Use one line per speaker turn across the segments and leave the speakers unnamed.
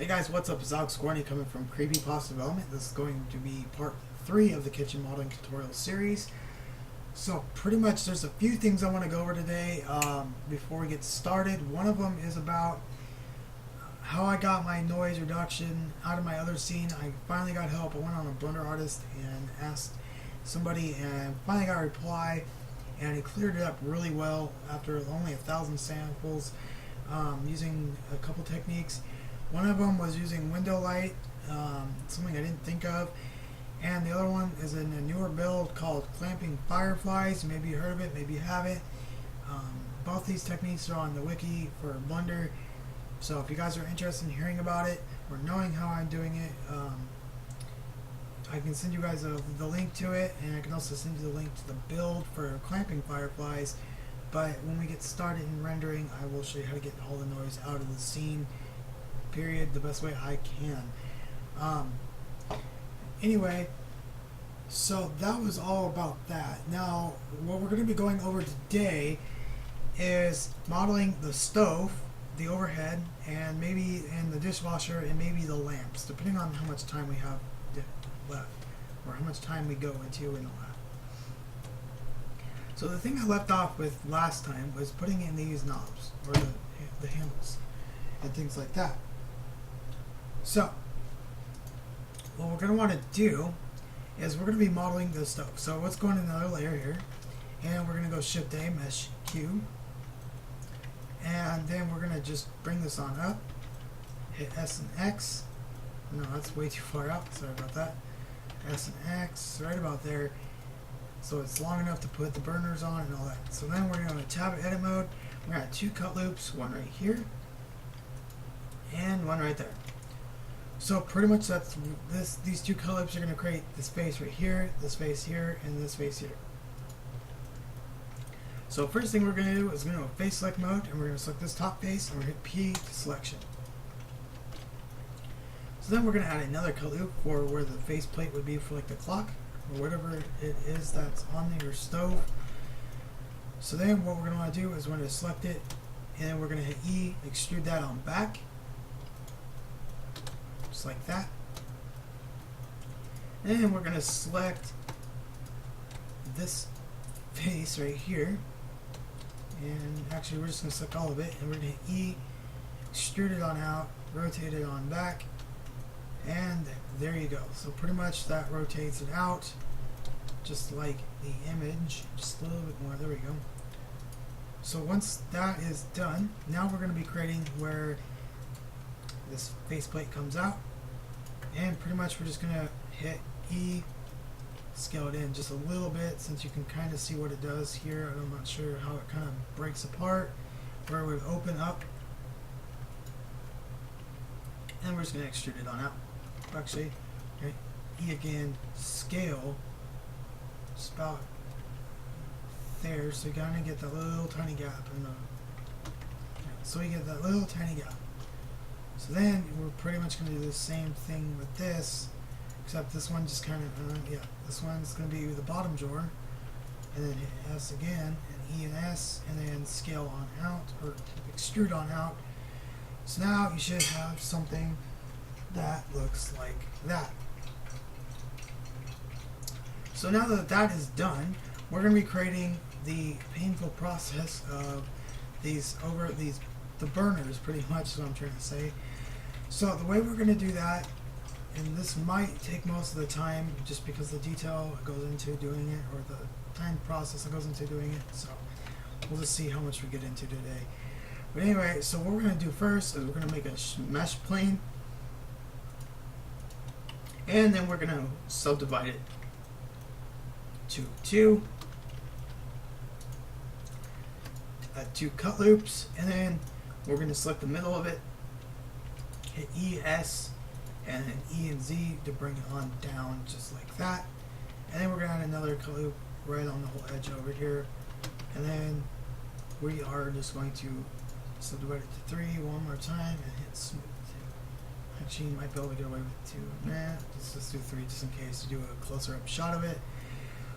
Hey guys, what's up? It's Alex Gorney coming from Creepypasta Development. This is going to be part 3 of the kitchen modeling tutorial series. So pretty much there's a few things I want to go over today before we get started. One of them is about how I got my noise reduction out of my other scene. I finally got help. I went on a Blender Artist and asked somebody and finally got a reply, and it cleared it up really well after only 1,000 samples using a couple techniques. One of them was using window light, something I didn't think of, and the other one is in a newer build called Clamping Fireflies. Maybe you heard of it, maybe you haven't. Both these techniques are on the wiki for Blender, so if you guys are interested in hearing about it or knowing how I'm doing it, I can send you guys the link to it, and I can also send you the link to the build for Clamping Fireflies. But when we get started in rendering, I will show you how to get all the noise out of the scene, period, the best way I can. Anyway, so that was all about that. Now, what we're going to be going over today is modeling the stove, the overhead, and maybe in the dishwasher, and maybe the lamps, depending on how much time we have left, or how much time we go into in the lab. So the thing I left off with last time was putting in these knobs, or the handles, and things like that. So, what we're going to want to do is we're going to be modeling the stove. So let's go in another layer here, and we're going to go Shift A, Mesh Cube, and then we're going to just bring this on up, hit S and X. No, that's way too far up, sorry about that. S and X, right about there, so it's long enough to put the burners on and all that. So then we're going to tab edit mode. We're going to have 2 cut loops, one right here, and one right there. So pretty much that's these 2 cut loops are going to create the space right here, the space here, and this space here. So first thing we're going to do is we're going to go face select mode, and we're going to select this top face, and we're going to hit P to selection. So then we're going to add another cut loop for where the face plate would be for like the clock, or whatever it is that's on your stove. So then what we're going to want to do is we're going to select it, and then we're going to hit E, extrude that on back. Just like that. And we're going to select this face right here, and actually we're just going to select all of it, and we're going to hit E, extrude it on out, rotate it on back, and there you go. So pretty much that rotates it out just like the image, just a little bit more. There we go. So once that is done, now we're going to be creating where this faceplate comes out, and pretty much we're just going to hit E, scale it in just a little bit, since you can kind of see what it does here. I'm not sure how it kind of breaks apart, where it would open up, and we're just going to extrude it on out. Actually, okay, E again, scale, just about there, so you kind of get that little tiny gap in the, so you get that little tiny gap. So then we're pretty much going to do the same thing with this, except this one just kind of, this one's going to be the bottom drawer, and then hit S again, and E and S, and then scale on out, or extrude on out. So now you should have something that looks like that. So now that that is done, we're going to be creating the painful process of the burners, pretty much is what I'm trying to say. So the way we're going to do that, and this might take most of the time just because the detail goes into doing it, or the time process that goes into doing it, so we'll just see how much we get into today. But anyway, so what we're going to do first is we're going to make a mesh plane, and then we're going to subdivide it to 2, add 2 cut loops, and then we're going to select the middle of it, hit E, S, and then E and Z to bring it on down just like that. And then we're going to add another cut loop right on the whole edge over here, and then we are just going to subdivide it to 3 one more time and hit smooth. Actually, you might be able to get away with 2. Nah, let's just do 3 just in case to do a closer up shot of it.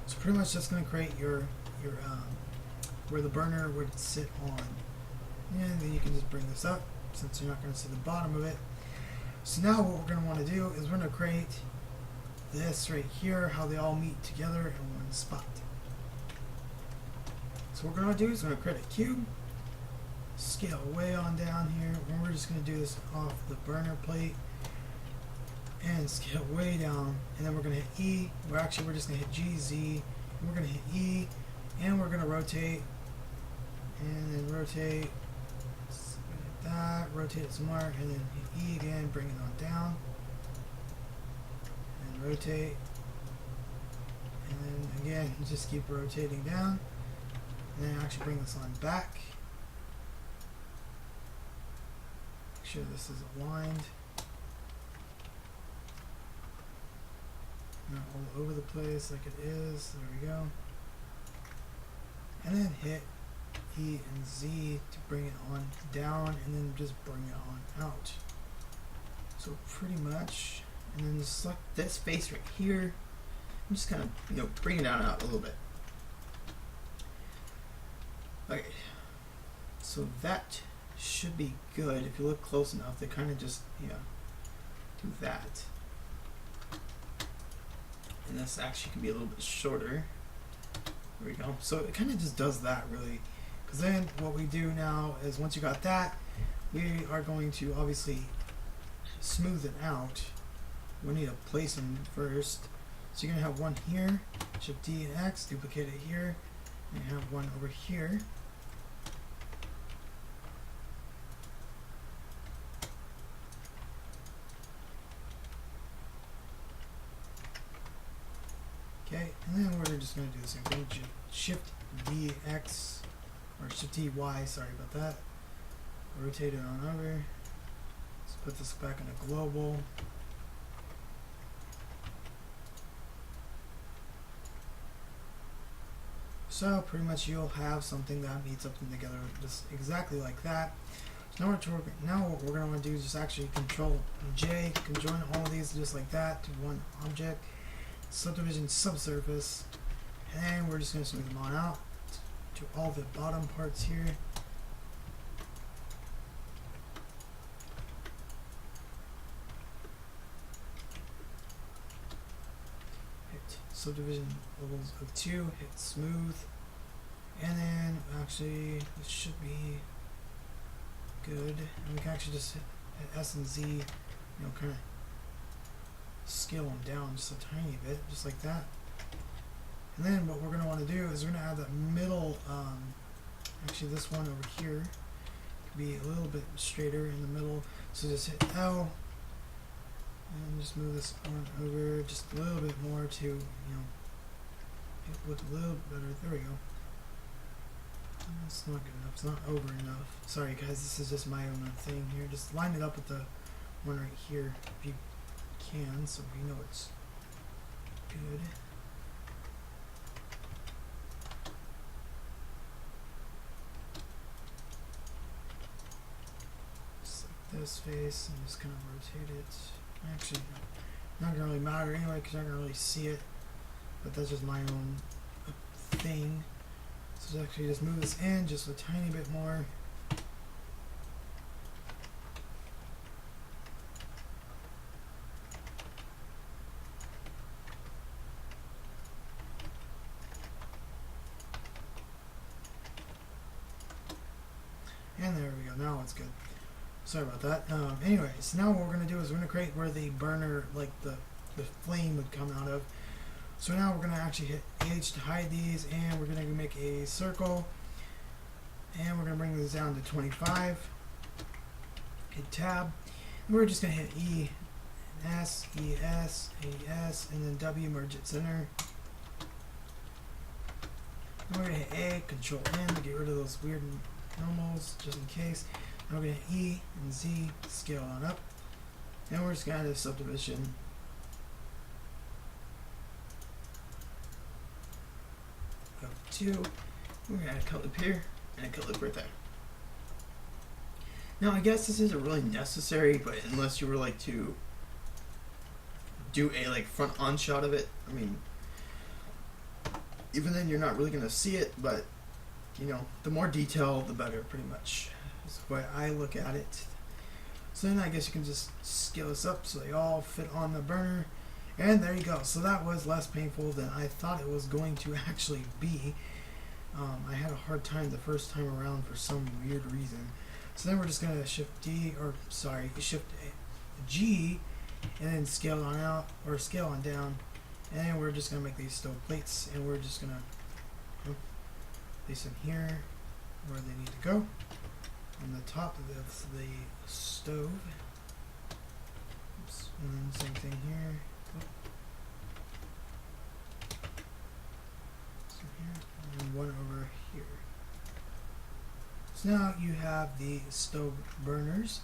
So pretty much that's going to create your where the burner would sit on. And then you can just bring this up, since you're not going to see the bottom of it. So now what we're going to want to do is we're going to create this right here, how they all meet together in one spot. So what we're going to do is we're going to create a cube, scale way on down here, and we're just going to do this off the burner plate, and scale way down, and then we're going to hit E. We're just going to hit G, Z, and we're going to hit E, and we're going to rotate, and then rotate, like that, rotate it some more, and then hit E again, bring it on down, and rotate, and then again, you just keep rotating down, and then actually bring this on back. Make sure this is aligned. Not all over the place like it is. There we go. And then hit E and Z to bring it on down, and then just bring it on out. So pretty much, and then just select this face right here. I'm just kind of, bring it down out a little bit. Okay, so that should be good. If you look close enough, they kind of just, do that. And this actually can be a little bit shorter. There we go. So it kind of just does that, really. Because then what we do now is once you got that, we are going to obviously smooth it out. We need to place them first. So you're going to have one here, Shift D and X, duplicate it here, and you have one over here. Okay, and then we're just going to do the same thing. Shift D X, or Shift D Y, sorry about that. Rotate it on over. Let's put this back in a global. So pretty much you'll have something that meets up together just exactly like that. So now what we're going to want to do is just actually Control J, can join all of these just like that to one object. Subdivision subsurface, and we're just going to smooth them on out to all the bottom parts here. Hit subdivision levels of 2, hit smooth, and then actually this should be good. And we can actually just hit S and Z, kind of scale them down just a tiny bit, just like that. And then what we're going to want to do is we're going to add the middle, actually this one over here could be a little bit straighter in the middle, so just hit L and just move this on over just a little bit more to, it look a little better. There we go. That's not good enough. It's not over enough. Sorry guys, this is just my own thing here. Just line it up with the one right here if you can, so we know it's good. Just like this face, and just kind of rotate it. Actually, not gonna really matter anyway because I don't really see it, but that's just my own thing. So actually just move this in just a tiny bit more. And there we go, now it's good. Sorry about that. Anyway, so now what we're going to do is we're going to create where the burner, like the flame would come out of. So now we're going to actually hit H to hide these, and we're going to make a circle, and we're going to bring this down to 25. Hit tab, and we're just going to hit E, and S, E, S, A, S, and then W, merge it center. And we're going to hit A, Control N to get rid of those weird normals, just in case. And we're going to hit E and Z, scale on up. And we're just going to add a subdivision. Of 2. We're going to add a cut loop here and a cut loop right there. Now I guess this isn't really necessary, but unless you were like to do a front on shot of it, I mean, even then you're not really going to see it, but the more detail the better, pretty much is the way I look at it. So then I guess you can just scale this up so they all fit on the burner. And there you go. So that was less painful than I thought it was going to actually be. I had a hard time the first time around for some weird reason. So then we're just going to shift G, and then scale on out, or scale on down. And then we're just going to make these stove plates, and we're just going to place them here where they need to go. On the top of the stove. Oops. And then same thing here. And one over here. So now you have the stove burners,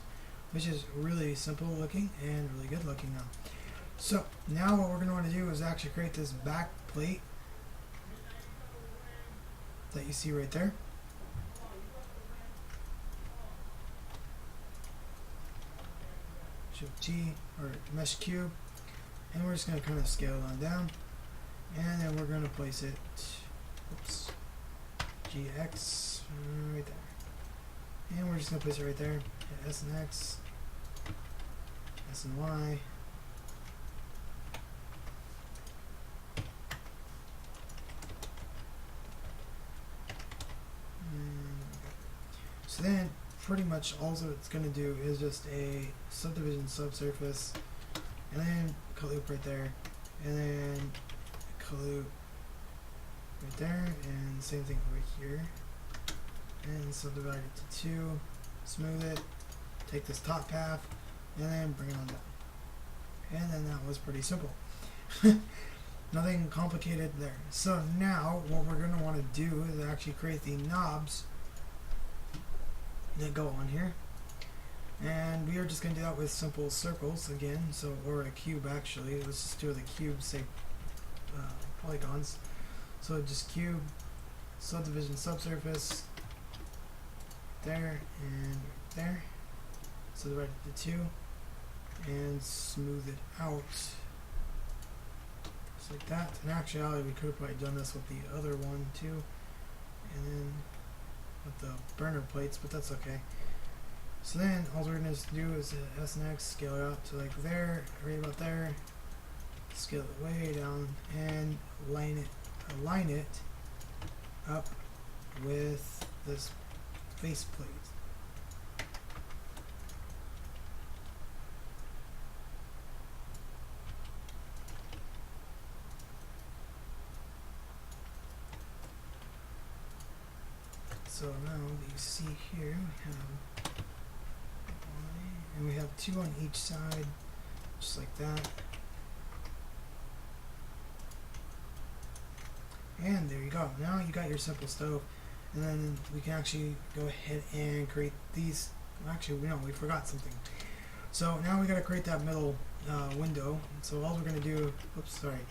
which is really simple looking and really good looking now. So now what we're going to want to do is actually create this back plate that you see right there. Shift G, or mesh cube, and we're just going to kind of scale it on down, and then we're going to place it, oops, GX right there, and we're just going to place it right there. Hit S and X, S and Y, so then pretty much all it's going to do is just a subdivision subsurface, and then cut loop right there, and then cut loop right there, and same thing over here, and subdivide it to 2, smooth it, take this top half, and then bring it on down. And then that was pretty simple. Nothing complicated there. So now what we're going to want to do is actually create the knobs that go on here, and we are just going to do that with simple circles again, so, or a cube actually. Let's just do the cube, say polygons. So just cube, subdivision subsurface, there and there, subdivide it to 2, and smooth it out just like that. In actuality, we could have probably done this with the other one too, and then with the burner plates, but that's okay. So then all we're going to do is S and X, scale it out to like there, right about there, scale it way down, and align it up with this face plate. So now you see here we have 1, and we have 2 on each side, just like that. And there you go. Now you got your simple stove, and then we can actually go ahead and create these. Actually, no, we forgot something. So now we got to create that middle window. So all we're going to do, oops, sorry.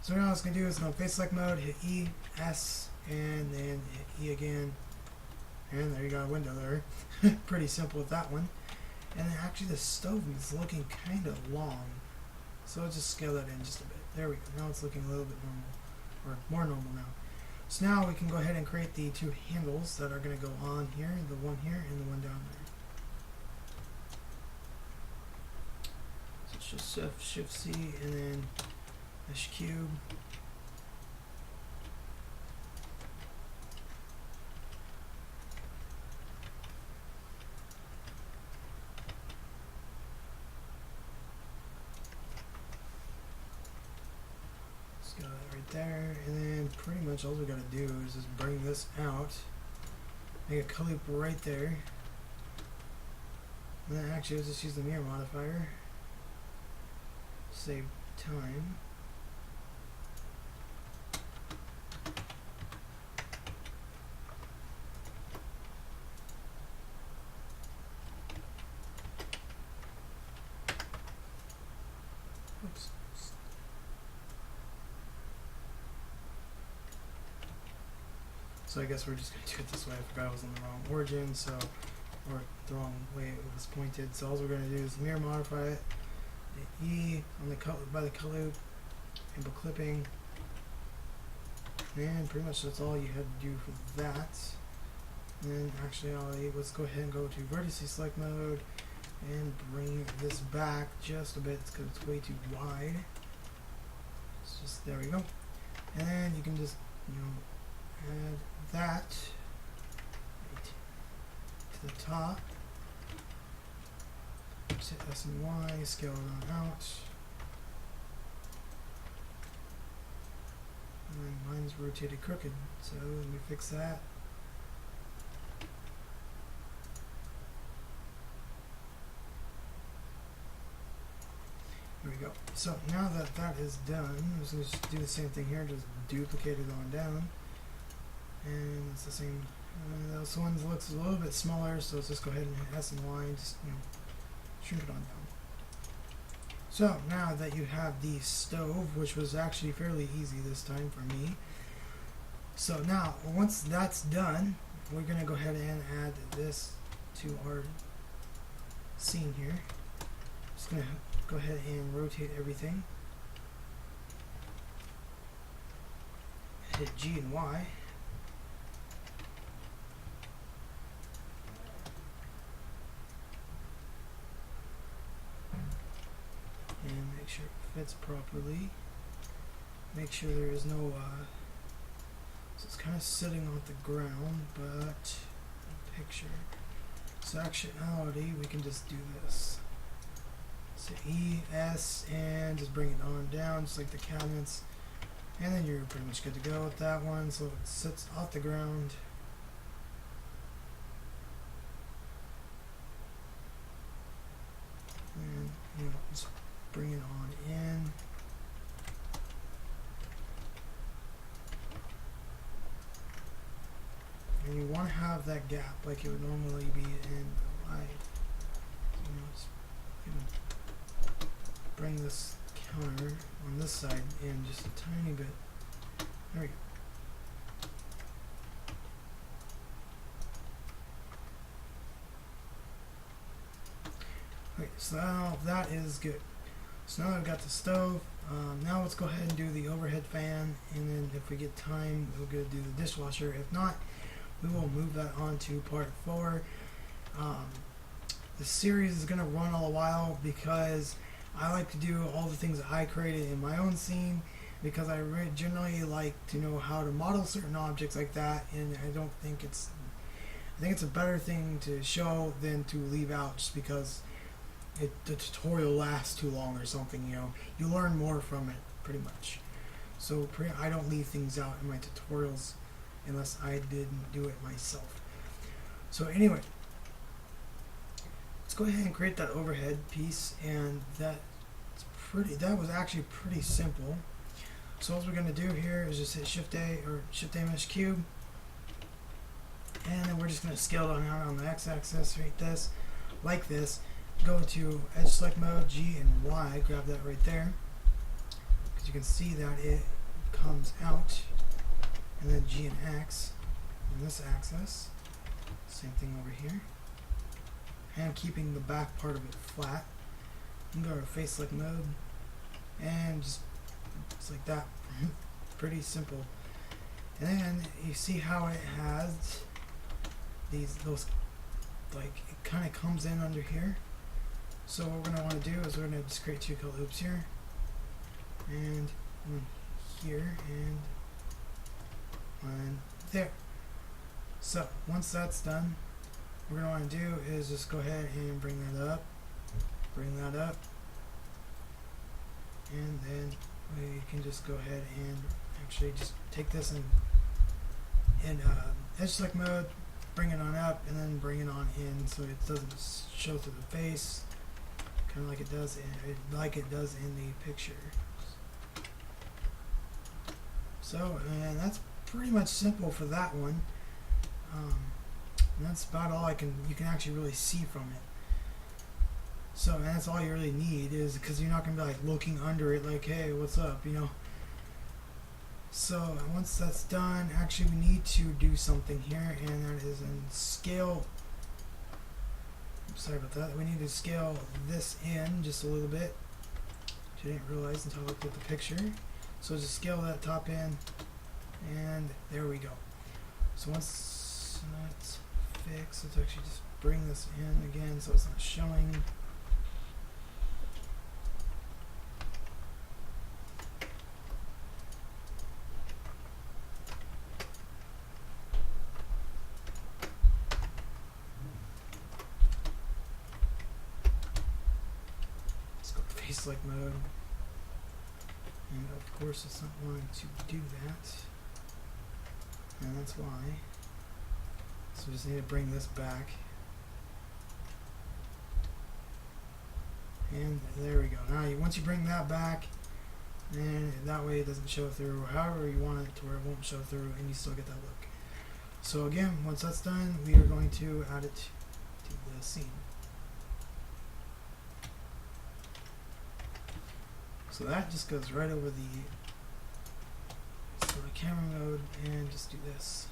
So now what it's going to do is go face select mode, hit E, S, and then hit E again. And there you got a window there. Pretty simple with that one. And then actually the stove is looking kind of long. So I'll just scale that in just a bit. There we go. Now it's looking a little bit normal. Or more normal now. So now we can go ahead and create the 2 handles that are going to go on here. The one here and the one down there. So it's just Shift C and then mesh cube. Got that right there, and then pretty much all we gotta do is just bring this out, make a cut loop right there, and then actually let's just use the mirror modifier, save time. Oops. So I guess we're just going to do it this way. I forgot I was on the wrong origin, so, or the wrong way it was pointed. So all we're going to do is mirror modify it, hit E on the by the cut loop, enable clipping, and pretty much that's all you had to do for that. And then actually let's go ahead and go to vertice select mode, and bring this back just a bit because it's way too wide. It's just, there we go. And then you can just, add that right to the top. Just hit S and Y, scale it on out. And then mine's rotated crooked, so let me fix that. There we go. So now that that is done, I'm just going to do the same thing here, just duplicate it on down. And it's the same. This one looks a little bit smaller, so let's just go ahead and hit S and Y and just shrink it on down. So now that you have the stove, which was actually fairly easy this time for me. So now, once that's done, we're going to go ahead and add this to our scene here. Just going to go ahead and rotate everything. Hit G and Y. And make sure it fits properly. Make sure there is no, so it's kind of sitting on the ground, but picture. So actuality, we can just do this. So E, S, and just bring it on down, just like the cabinets. And then you're pretty much good to go with that one, so it sits off the ground. And, just bring it on in. And you want to have that gap like it would normally be in the light. Just bring this counter on this side in just a tiny bit. There we go. Okay, so now that is good. So now that I've got the stove, now let's go ahead and do the overhead fan, and then if we get time, we'll go do the dishwasher. If not, we will move that on to part 4. The series is going to run all a while because I like to do all the things that I created in my own scene, because I generally like to know how to model certain objects like that, and I think it's a better thing to show than to leave out, just because the tutorial lasts too long or something. You learn more from it pretty much. So I don't leave things out in my tutorials unless I didn't do it myself. So anyway, let's go ahead and create that overhead piece, and that was actually pretty simple. So what we're going to do here is just hit Shift A or Shift A Mesh Cube, and then we're just going to scale it on out on the X-axis like this. Go to Edge Select Mode, G and Y, grab that right there, because you can see that it comes out, and then G and X on this axis. Same thing over here, and keeping the back part of it flat. You can go to Face Select Mode, and just like that. Pretty simple. And then you see how it has those, like, it kind of comes in under here. So what we're going to want to do is we're going to just create 2 cut loops here, and one here, and one there. So once that's done, what we're going to want to do is just go ahead and bring that up, and then we can just go ahead and actually just take this in Edge Select Mode, bring it on up, and then bring it on in so it doesn't show through the face, kind of like it does in the picture. So, and that's pretty much simple for that one. And that's about all you can actually really see from it. So, and that's all you really need, is because you're not going to be like looking under it like, hey, what's up, So once that's done, actually we need to do something here, and that is in scale. Sorry about that. We need to scale this in just a little bit, which I didn't realize until I looked at the picture. So just scale that top in, and there we go. So once that's fixed, let's actually just bring this in again so it's not showing. select mode, and of course it's not wanting to do that, and that's why. So we just need to bring this back, and there we go. Now once you bring that back, and that way it doesn't show through, however you want it to where it won't show through and you still get that look. So again, once that's done, we are going to add it to the scene. So that just goes right over the camera mode, and just do this.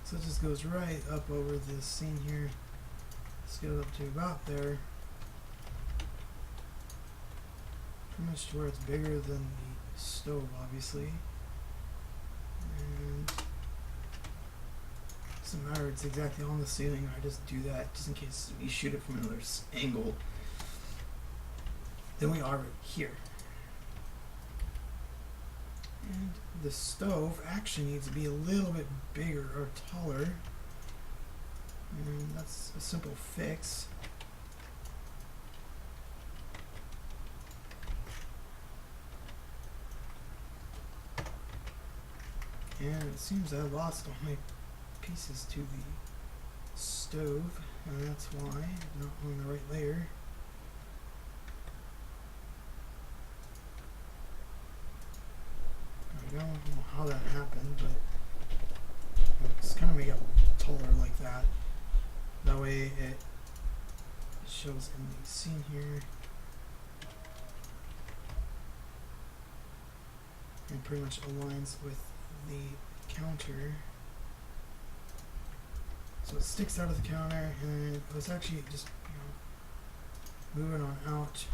So it just goes right up over this scene here. Scale it up to about there. Pretty much to where it's bigger than the stove, obviously. And doesn't matter, it's exactly on the ceiling. I just do that just in case you shoot it from another angle. Then we are right here. And the stove actually needs to be a little bit bigger or taller. And that's a simple fix. And it seems I lost all my pieces to the stove, and that's why I'm not on the right layer. I don't know how that happened, but just kind of make it taller like that. That way it shows in the scene here. And pretty much aligns with the counter. So it sticks out of the counter, and it was actually just, moving on out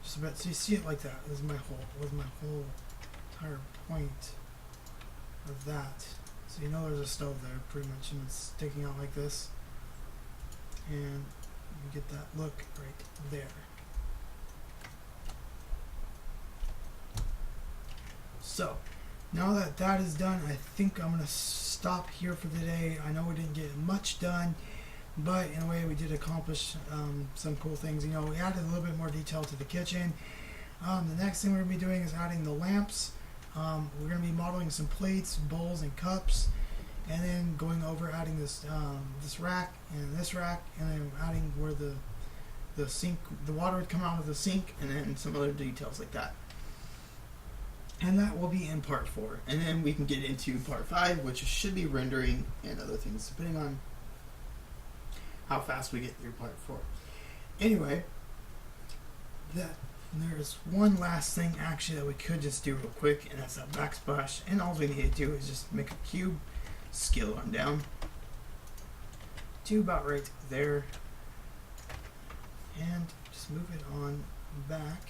just a bit. So you see it like that. This is my whole entire point of that. So you know there's a stove there pretty much, and it's sticking out like this, and you get that look right there. So now that that is done, I think I'm gonna stop here for today. I know we didn't get much done, but in a way we did accomplish some cool things. You know, we added a little bit more detail to the kitchen. The next thing we're gonna be doing is adding the lamps. We're going to be modeling some plates, bowls, and cups, and then going over adding this this rack, and then adding where the sink, the water would come out of the sink, and then some other details like that. And that will be in part 4, and then we can get into part 5, which should be rendering and other things, depending on how fast we get through part 4. Anyway, there's one last thing actually that we could just do real quick, and that's that backsplash. And all we need to do is just make a cube, scale on down to about right there, and just move it on back.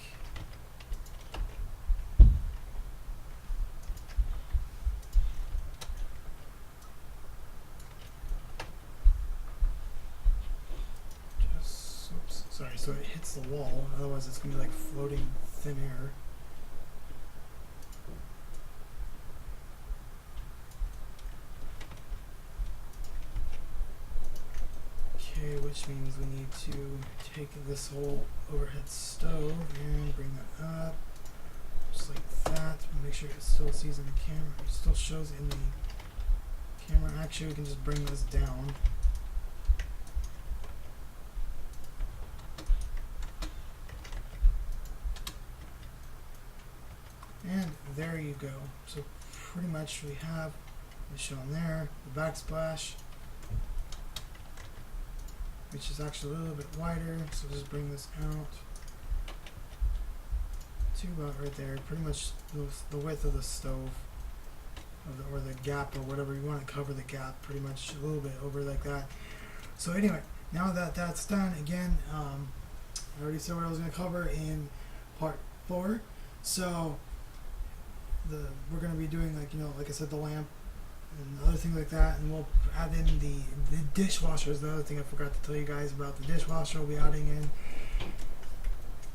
Sorry, so it hits the wall, otherwise it's going to be like floating thin air. Okay, which means we need to take this whole overhead stove and bring that up, just like that. Make sure it still sees in the camera, it still shows in the camera. Actually, we can just bring this down. And there you go. So pretty much we have the shown there, the backsplash, which is actually a little bit wider. So just bring this out to about right there. Pretty much the width of the stove, or the gap, or whatever you want to cover the gap. Pretty much a little bit over like that. So anyway, now that that's done, again, I already said what I was going to cover in part 4. So we're going to be doing, like I said, the lamp and other things like that, and we'll add in the dishwasher is the other thing I forgot to tell you guys about. The dishwasher we'll be adding in,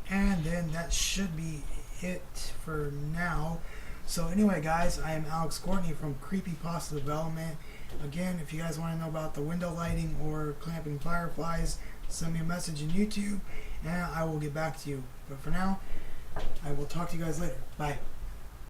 and then that should be it for now. So anyway, guys, I am Alex Courtney from Creepypasta Development. Again, if you guys want to know about the window lighting or clamping fireflies, send me a message in YouTube, and I will get back to you. But for now, I will talk to you guys later. Bye.